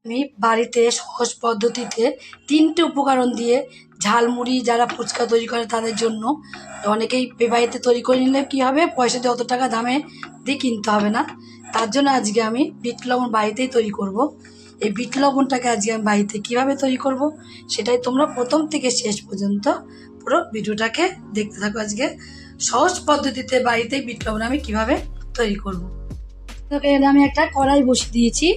আমি বাড়িতে সহজ পদ্ধতিতে ৩টে উপকরণ দিয়ে ঝালমুড়ি যারা ফুচকা তৈরি করে তাদের জন্য অনেকেই বাড়িতে তৈরি করে নিলে কী হবে, পয়সা দিয়ে অত টাকা দামে দিয়ে কিনতে হবে না। তার জন্য আজকে আমি বিট লবণ বাড়িতেই তৈরি করব। এই বিট লবণটাকে আজকে আমি বাড়িতে কীভাবে তৈরি করব সেটাই তোমরা প্রথম থেকে শেষ পর্যন্ত পুরো ভিডিওটাকে দেখতে থাকো। আজকে সহজ পদ্ধতিতে বাড়িতেই বিট লবণ আমি কীভাবে তৈরি করব। আমি একটা কড়াই বসিয়ে দিয়েছি।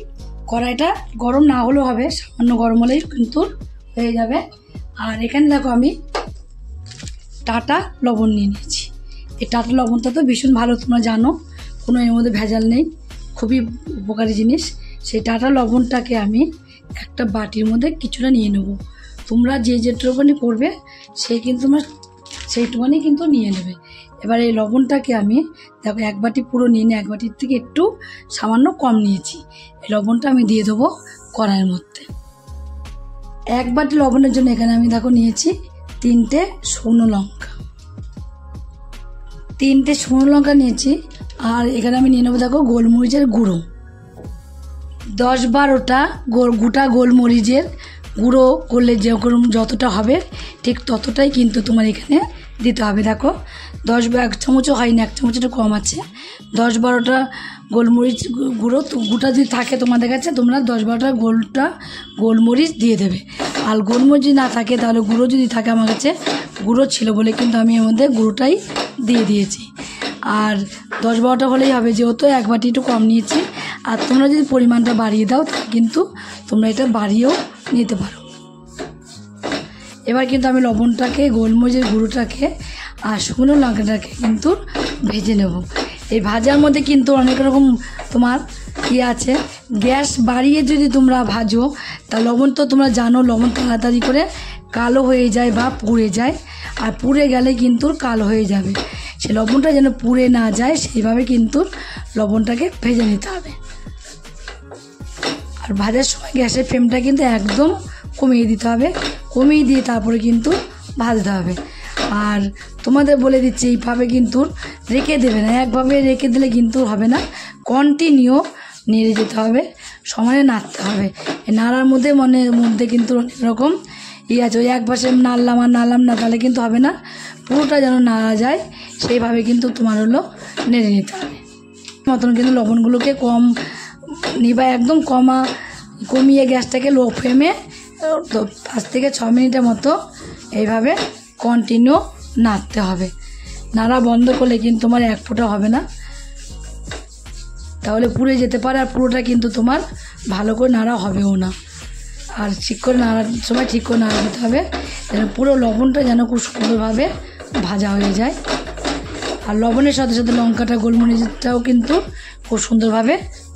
কড়াইটা গরম না হলেও হবে, সামান্য গরম হলেই কিন্তু হয়ে যাবে। আর এখানে দেখো আমি টাটা লবণ নিয়ে নিয়েছি। এই টাটা লবণটা তো ভীষণ ভালো, তোমরা জানো, কোনো এর মধ্যে ভেজাল নেই, খুবই উপকারী জিনিস। সেই টাটা লবণটাকে আমি একটা বাটির মধ্যে কিছুটা নিয়ে নেব। তোমরা যে যেটুকুনি করবে তোমরা সেইটুকুনি কিন্তু নিয়ে নেবে। এবার এই লবণটাকে আমি দেখো এক বাটি পুরো নিয়ে নিই, এক বাটির থেকে একটু সামান্য কম নিয়েছি। এই লবণটা আমি দিয়ে দেবো কড়াইয়ের মধ্যে। এক বাটি লবণের জন্য এখানে আমি দেখো নিয়েছি 3টে শুকনো লঙ্কা, 3টে শুকনো লঙ্কা নিয়েছি। আর এখানে আমি নিয়ে নেবো দেখো গোলমরিচের গুঁড়ো, 10-12টা গোটা গোলমরিচের গুঁড়ো করলে যেরকম যতটা হবে ঠিক ততটাই কিন্তু তোমার এখানে দিতে হবে। দেখো 1 চামচও হয়নি, 1 চামচ একটু কম আছে। 10-12টা গোলমরিচ গুঁড়ো গোটা যদি থাকে তোমাদের কাছে, তোমরা 10-12টা গোলমরিচ দিয়ে দেবে। আর গোলমরিচ যদি না থাকে তাহলে গুঁড়ো যদি থাকে, আমার কাছে গুঁড়ো ছিল বলে কিন্তু আমি এর মধ্যে গুঁড়োটাই দিয়ে দিয়েছি। আর 10-12টা হলেই হবে, যেহেতু এক বাটি একটু কম নিয়েছি। আর তোমরা যদি পরিমাণটা বাড়িয়ে দাও তাহলে কিন্তু তোমরা এটা বাড়িয়েও নিতে পারো। এবার কিন্তু আমি লবণটাকে, গোলমরিচের গুঁড়োটাকে আর শুকনো লঙ্কাটাকে কিন্তু ভেজে নেব। এই ভাজার মধ্যে কিন্তু অনেক রকম তোমার আছে। গ্যাস বাড়িয়ে যদি তোমরা ভাজো তা লবণ তো তোমরা জানো, লবণ তাড়াতাড়ি করে কালো হয়ে যায় বা পুড়ে যায়। আর পুড়ে গেলে কিন্তু কালো হয়ে যাবে। সে লবণটা যেন পুড়ে না যায় সেইভাবে কিন্তু লবণটাকে ভেজে নিতে হবে। আর ভাজার সময় গ্যাসের ফ্লেমটা কিন্তু একদম কমিয়ে দিতে হবে, কমিয়ে দিয়ে তারপরে কিন্তু ভাজতে হবে। আর তোমাদের বলে দিচ্ছি, এইভাবে কিন্তু রেখে দেবে না, একভাবে রেখে দিলে কিন্তু হবে না, কন্টিনিউ নেড়ে যেতে হবে, সমানে নাড়তে হবে। এই নাড়ার মধ্যে কিন্তু অনেক রকম আছে, ওই এক পাশে নাড়লাম আর নাড়লাম না তাহলে কিন্তু হবে না। পুরোটা যেন নাড়া যায় সেইভাবে কিন্তু তোমার হলো নেড়ে নিতে হবে। মতন কিন্তু লবণগুলোকে কম নিবা, একদম কমিয়ে গ্যাসটাকে লো ফ্লেমে 5 থেকে 6 মিনিটের মতো এইভাবে কন্টিনিউ নাড়তে হবে। নাড়া বন্ধ করলে কিন্তু তোমার এক ফোঁটা হবে না, তাহলে পুড়ে যেতে পারে। আর পুরোটা কিন্তু তোমার ভালো করে নাড়া হবেও না। আর ঠিক করে নাড়ার সময় ঠিক করে নাড়া দিতে হবে, যেন পুরো লবণটা যেন খুব সুন্দরভাবে ভাজা হয়ে যায়। আর লবণের সাথে সাথে লঙ্কাটা, গোলমরিচটাও কিন্তু খুব সুন্দরভাবে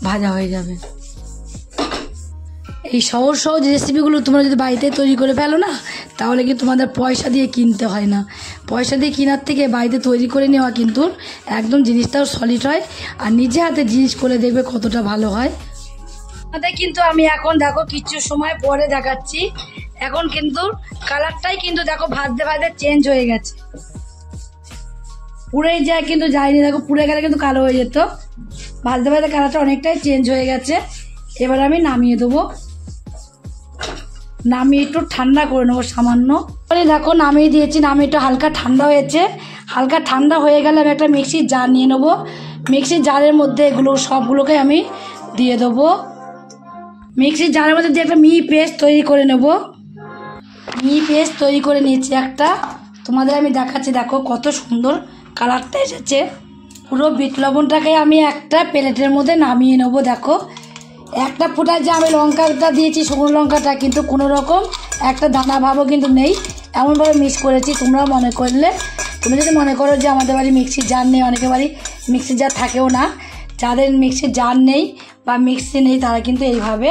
ভাজা হয়ে যাবে। এই সহজ রেসিপিগুলো তোমরা যদি বাড়িতে তৈরি করে ফেলো না, তাহলে কি তোমাদের পয়সা দিয়ে কিনতে হয় না। পয়সা দিয়ে কেনার থেকে বাড়িতে তৈরি করে নেওয়া কিন্তু একদম জিনিসটাও সলিড হয়। আর নিজে হাতে জিনিস করে দেখবে কতটা ভালো হয়। কিন্তু আমি এখন দেখো কিছু সময় পরে দেখাচ্ছি, এখন কিন্তু কালারটাই কিন্তু দেখো ভাজতে ভাজতে চেঞ্জ হয়ে গেছে। পুড়ে যায় কিন্তু যায়নি, দেখো পুড়ে গেলে কিন্তু কালো হয়ে যেত। ভাজতে ভাজতে কালারটা অনেকটাই চেঞ্জ হয়ে গেছে। এবার আমি নামিয়ে দেবো, নামিয়ে একটু ঠান্ডা করে নেবো সামান্য। দেখো নামিয়ে দিয়েছি, নামিয়ে একটু হালকা ঠান্ডা হয়েছে। হালকা ঠান্ডা হয়ে গেলে আমি একটা মিক্সির জার নিয়ে নেবো। মিক্সির জারের মধ্যে সবগুলোকে আমি দিয়ে দেবো। মিক্সির জারের মধ্যে দিয়ে একটা মিহি পেস্ট তৈরি করে নেব। মিহি পেস্ট তৈরি করে নিয়েছি একটা, তোমাদের আমি দেখাচ্ছি। দেখো কত সুন্দর কালারটা এসেছে। পুরো বিট লবণটাকে আমি একটা প্লেটের মধ্যে নামিয়ে নেবো। দেখো একটা ফোঁটা যে আমি লঙ্কাটা দিয়েছি, শুকনো লঙ্কাটা কিন্তু কোনো রকম একটা দানা ভাবও কিন্তু নেই, এমনভাবে মিক্স করেছি। তুমি যদি মনে করো যে আমাদের বাড়ি মিক্সির জার নেই, অনেকের বাড়ি মিক্সির জার থাকেও না, যাদের মিক্সির জার নেই বা মিক্সি নেই তারা কিন্তু এইভাবে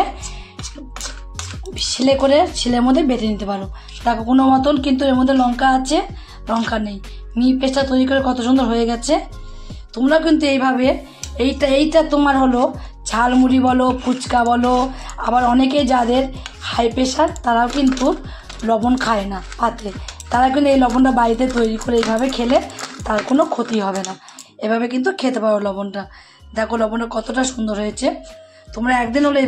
শিলের মধ্যে বেটে নিতে পারো। দেখো কোনো মতন কিন্তু এর মধ্যে লঙ্কা আছে, লঙ্কা নেই। মিহি পেস্টটা তৈরি করে কত সুন্দর হয়ে গেছে। তোমরা কিন্তু এইভাবে এইটা তোমার হলো ঝালমুড়ি বলো, ফুচকা বলো, আবার অনেকে যাদের হাই প্রেশার তারাও কিন্তু লবণ খায় না পাতে, তারা কিন্তু এই লবণটা বাড়িতে তৈরি করে এইভাবে খেলে তার কোনো ক্ষতি হবে না। এভাবে কিন্তু খেতে পারো লবণটা। দেখো লবণটা কতটা সুন্দর হয়েছে। তোমরা একদিন হলো এই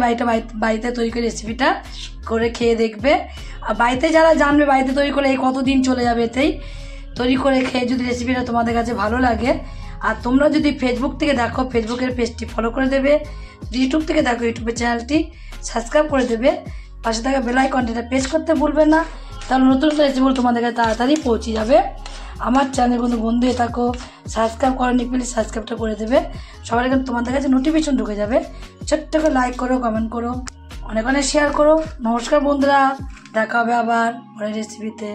বাড়িতে তৈরি করে রেসিপিটা করে খেয়ে দেখবে। আর বাড়িতে যারা জানবে বাড়িতে তৈরি করে এই কতদিন চলে যাবে, এতেই তৈরি করে খেয়ে যদি রেসিপিটা তোমাদের কাছে ভালো লাগে। আর তোমরা যদি ফেসবুক থেকে দেখো ফেসবুকের পেজটি ফলো করে দেবে, যদি ইউটিউব থেকে দেখো ইউটিউবের চ্যানেলটি সাবস্ক্রাইব করে দেবে, পাশে থাকা বেল আইকনটা প্রেস করতে ভুলবে না, তাহলে নতুন রেসিপিগুলো তোমাদের কাছে তাড়াতাড়ি পৌঁছে যাবে। আমার চ্যানেল কোনো বন্ধু হয়ে থাকো সাবস্ক্রাইব করেনি প্লিজ সাবস্ক্রাইবটা করে দেবে, সবার কাছে তোমাদের কাছে নোটিফিকেশন ঢুকে যাবে। ছোট্ট করে লাইক করো, কমেন্ট করো, অনেক অনেক শেয়ার করো। নমস্কার বন্ধুরা, দেখা হবে আবার পরের রেসিপিতে।